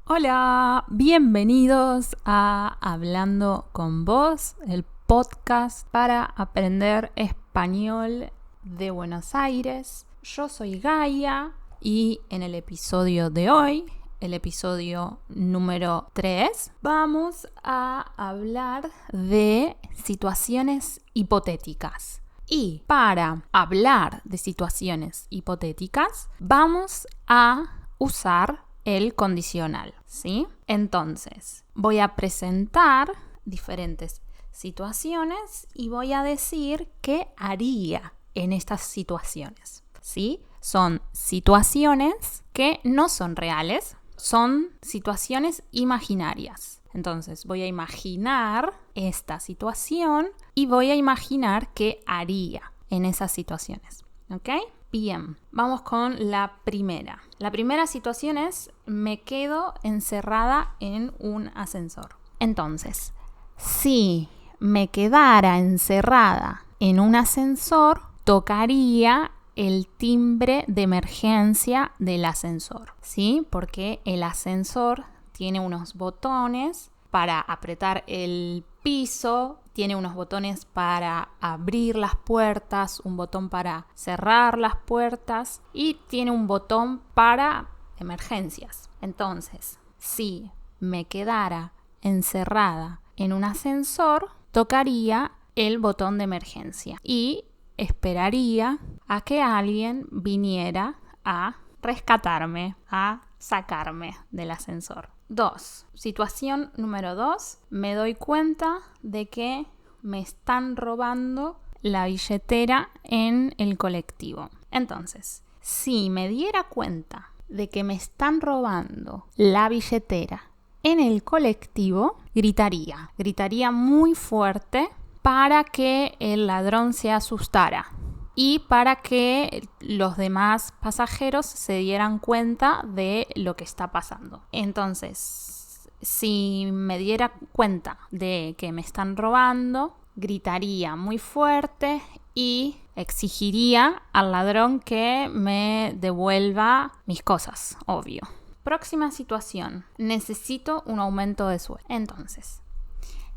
Hola, bienvenidos a Hablando con Vos, el podcast para aprender español de Buenos Aires. Yo soy Gaia y en el episodio de hoy, el episodio número 3, vamos a hablar de situaciones hipotéticas. Y para hablar de situaciones hipotéticas, vamos a usar el condicional, ¿sí? Entonces, voy a presentar diferentes situaciones y voy a decir qué haría en estas situaciones, ¿sí? Son situaciones que no son reales, son situaciones imaginarias. Entonces, voy a imaginar esta situación y voy a imaginar qué haría en esas situaciones, ¿ok? Bien, vamos con la primera. La primera situación es: me quedo encerrada en un ascensor. Entonces, si me quedara encerrada en un ascensor, tocaría el timbre de emergencia del ascensor, ¿sí? Porque el ascensor tiene unos botones para apretar el piso, tiene unos botones para abrir las puertas, un botón para cerrar las puertas y tiene un botón para emergencias. Entonces, si me quedara encerrada en un ascensor, tocaría el botón de emergencia y esperaría a que alguien viniera a rescatarme, a sacarme del ascensor. 2. Situación número 2. Me doy cuenta de que me están robando la billetera en el colectivo. Entonces, si me diera cuenta de que me están robando la billetera en el colectivo, gritaría muy fuerte para que el ladrón se asustara y para que los demás pasajeros se dieran cuenta de lo que está pasando. Entonces, si me diera cuenta de que me están robando, gritaría muy fuerte y exigiría al ladrón que me devuelva mis cosas, obvio. Próxima situación. Necesito un aumento de sueldo. Entonces,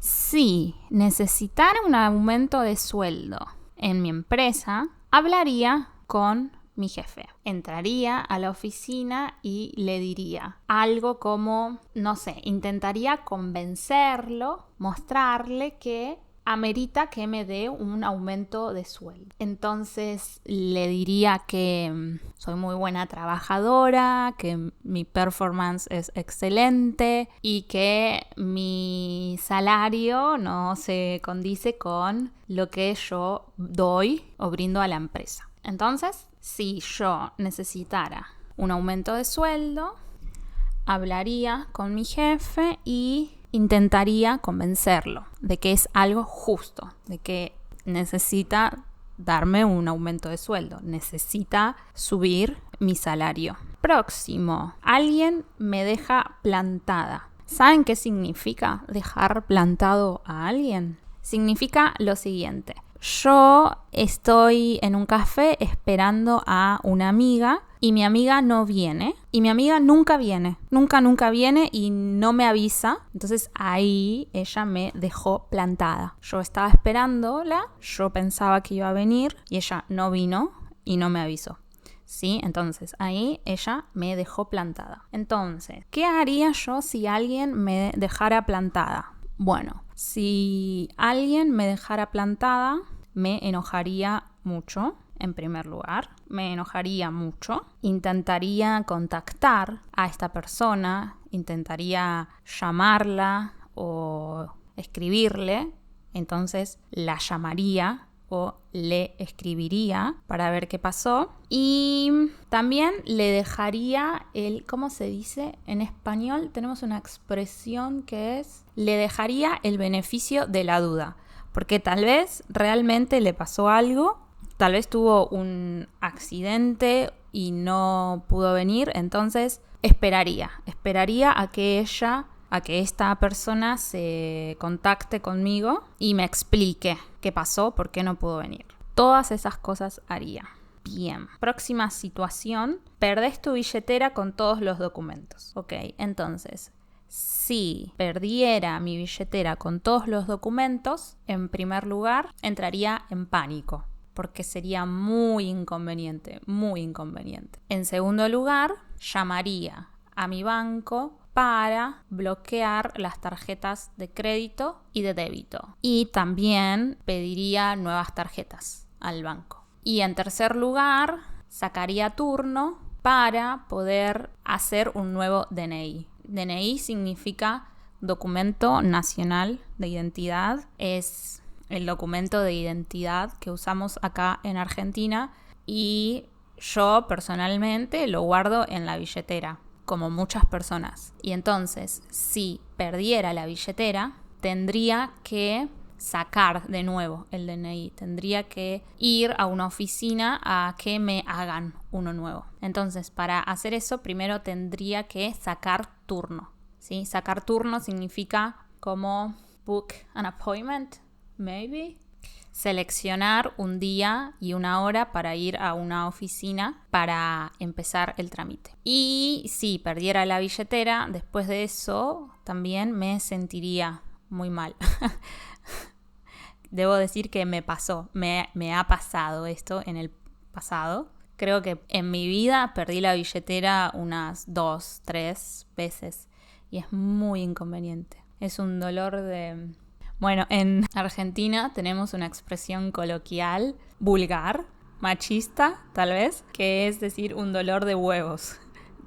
si necesitara un aumento de sueldo en mi empresa, hablaría con mi jefe. Entraría a la oficina y le diría algo como, no sé, intentaría convencerlo, mostrarle que amerita que me dé un aumento de sueldo. Entonces le diría que soy muy buena trabajadora, que mi performance es excelente y que mi salario no se condice con lo que yo doy o brindo a la empresa. Entonces, si yo necesitara un aumento de sueldo, hablaría con mi jefe y intentaría convencerlo de que es algo justo, de que necesita darme un aumento de sueldo, necesita subir mi salario. Próximo, alguien me deja plantada. ¿Saben qué significa dejar plantado a alguien? Significa lo siguiente: yo estoy en un café esperando a una amiga y mi amiga no viene. Y mi amiga nunca viene. Nunca viene y no me avisa. Entonces ahí ella me dejó plantada. Yo estaba esperándola, yo pensaba que iba a venir y ella no vino y no me avisó. ¿Sí? Entonces ahí ella me dejó plantada. Entonces, ¿qué haría yo si alguien me dejara plantada? Bueno, si alguien me dejara plantada, me enojaría mucho, en primer lugar. Me enojaría mucho. Intentaría contactar a esta persona, intentaría llamarla o escribirle. Entonces la llamaría o le escribiría para ver qué pasó. Y también le dejaría ¿cómo se dice? En español tenemos una expresión que es: le dejaría el beneficio de la duda. Porque tal vez realmente le pasó algo, tal vez tuvo un accidente y no pudo venir, entonces esperaría a que esta persona se contacte conmigo y me explique qué pasó, por qué no pudo venir. Todas esas cosas haría. Bien, próxima situación, perdés tu billetera con todos los documentos. Ok, entonces, si perdiera mi billetera con todos los documentos, en primer lugar, entraría en pánico, porque sería muy inconveniente, muy inconveniente. En segundo lugar, llamaría a mi banco para bloquear las tarjetas de crédito y de débito. Y también pediría nuevas tarjetas al banco. Y en tercer lugar, sacaría turno para poder hacer un nuevo DNI. DNI significa Documento Nacional de Identidad. Es el documento de identidad que usamos acá en Argentina y yo personalmente lo guardo en la billetera, como muchas personas. Y entonces, si perdiera la billetera, tendría que sacar de nuevo el DNI. Tendría que ir a una oficina a que me hagan uno nuevo. Entonces, para hacer eso, primero tendría que sacar turno, ¿sí? Sacar turno significa como book an appointment, maybe. Seleccionar un día y una hora para ir a una oficina para empezar el trámite. Y si perdiera la billetera, después de eso también me sentiría muy mal. Debo decir que me pasó, me ha pasado esto en el pasado. Creo que en mi vida perdí la billetera unas 2, 3 veces y es muy inconveniente. Es un dolor de... Bueno, en Argentina tenemos una expresión coloquial, vulgar, machista tal vez, que es decir un dolor de huevos.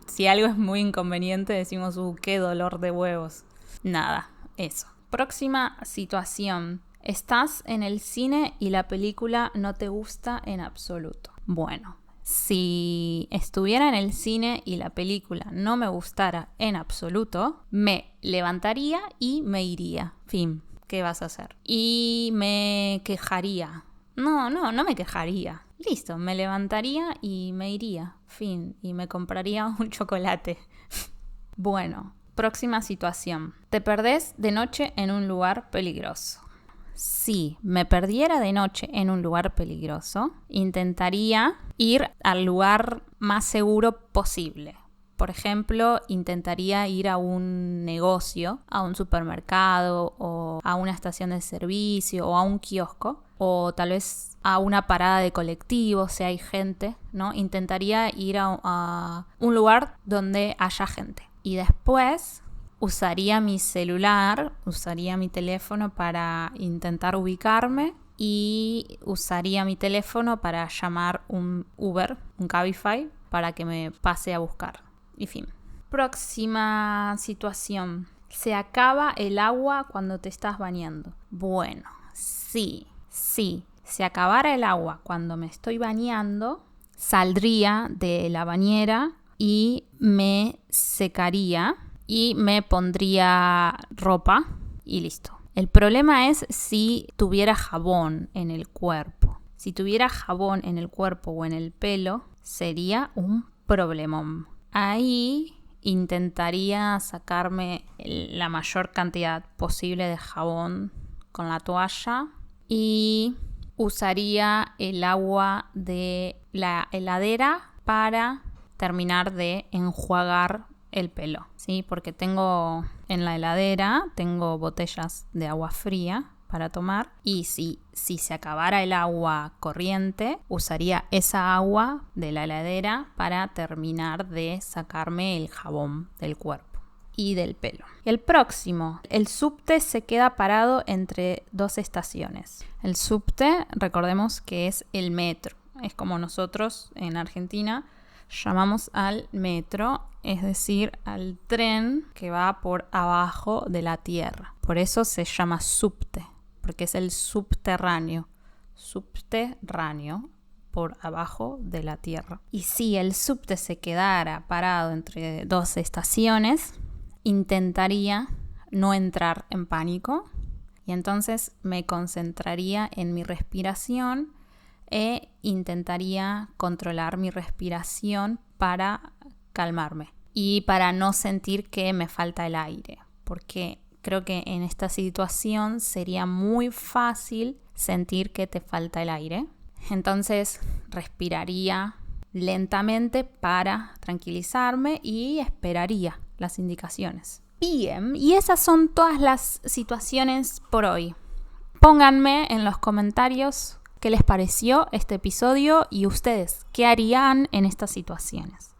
Si algo es muy inconveniente decimos, qué dolor de huevos. Nada, eso. Próxima situación. Estás en el cine y la película no te gusta en absoluto. Bueno, si estuviera en el cine y la película no me gustara en absoluto, me levantaría y me iría. Fin. ¿Qué vas a hacer? Y me quejaría. No me quejaría. Listo, me levantaría y me iría. Fin. Y me compraría un chocolate. Bueno, próxima situación. Te perdés de noche en un lugar peligroso. Si me perdiera de noche en un lugar peligroso, intentaría ir al lugar más seguro posible. Por ejemplo, intentaría ir a un negocio, a un supermercado o a una estación de servicio o a un kiosco o tal vez a una parada de colectivo si hay gente, ¿no? Intentaría ir a un lugar donde haya gente. Y después usaría mi celular, usaría mi teléfono para intentar ubicarme y usaría mi teléfono para llamar un Uber, un Cabify, para que me pase a buscar. Y fin. Próxima situación. Se acaba el agua cuando te estás bañando. Bueno, sí. Se acabara el agua cuando me estoy bañando, saldría de la bañera y me secaría y me pondría ropa y listo. El problema es si tuviera jabón en el cuerpo. Si tuviera jabón en el cuerpo o en el pelo, sería un problemón. Ahí intentaría sacarme la mayor cantidad posible de jabón con la toalla y usaría el agua de la heladera para terminar de enjuagar el pelo, ¿sí? Porque tengo en la heladera, tengo botellas de agua fría para tomar y si se acabara el agua corriente, usaría esa agua de la heladera para terminar de sacarme el jabón del cuerpo y del pelo. El próximo, el subte se queda parado entre dos estaciones. El subte, recordemos que es el metro, es como nosotros en Argentina llamamos al metro, es decir, al tren que va por abajo de la tierra. Por eso se llama subte, porque es el subterráneo por abajo de la tierra. Y si el subte se quedara parado entre dos estaciones, intentaría no entrar en pánico y entonces me concentraría en mi respiración e intentaría controlar mi respiración para calmarme y para no sentir que me falta el aire, porque creo que en esta situación sería muy fácil sentir que te falta el aire. Entonces respiraría lentamente para tranquilizarme y esperaría las indicaciones. Bien, y esas son todas las situaciones por hoy. Pónganme en los comentarios qué les pareció este episodio y ustedes, ¿qué harían en estas situaciones?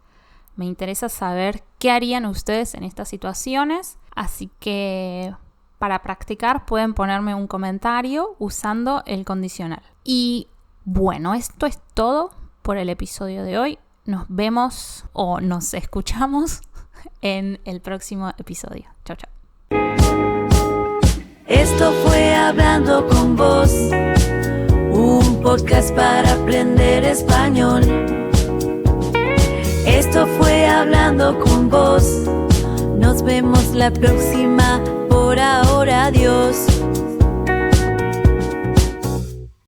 Me interesa saber qué harían ustedes en estas situaciones, así que para practicar pueden ponerme un comentario usando el condicional. Y bueno, esto es todo por el episodio de hoy. Nos vemos o nos escuchamos en el próximo episodio. Chau, chau. Esto fue Hablando con Vos, un podcast para aprender español. Esto fue Hablando con Vos. Nos vemos la próxima. Por ahora, adiós.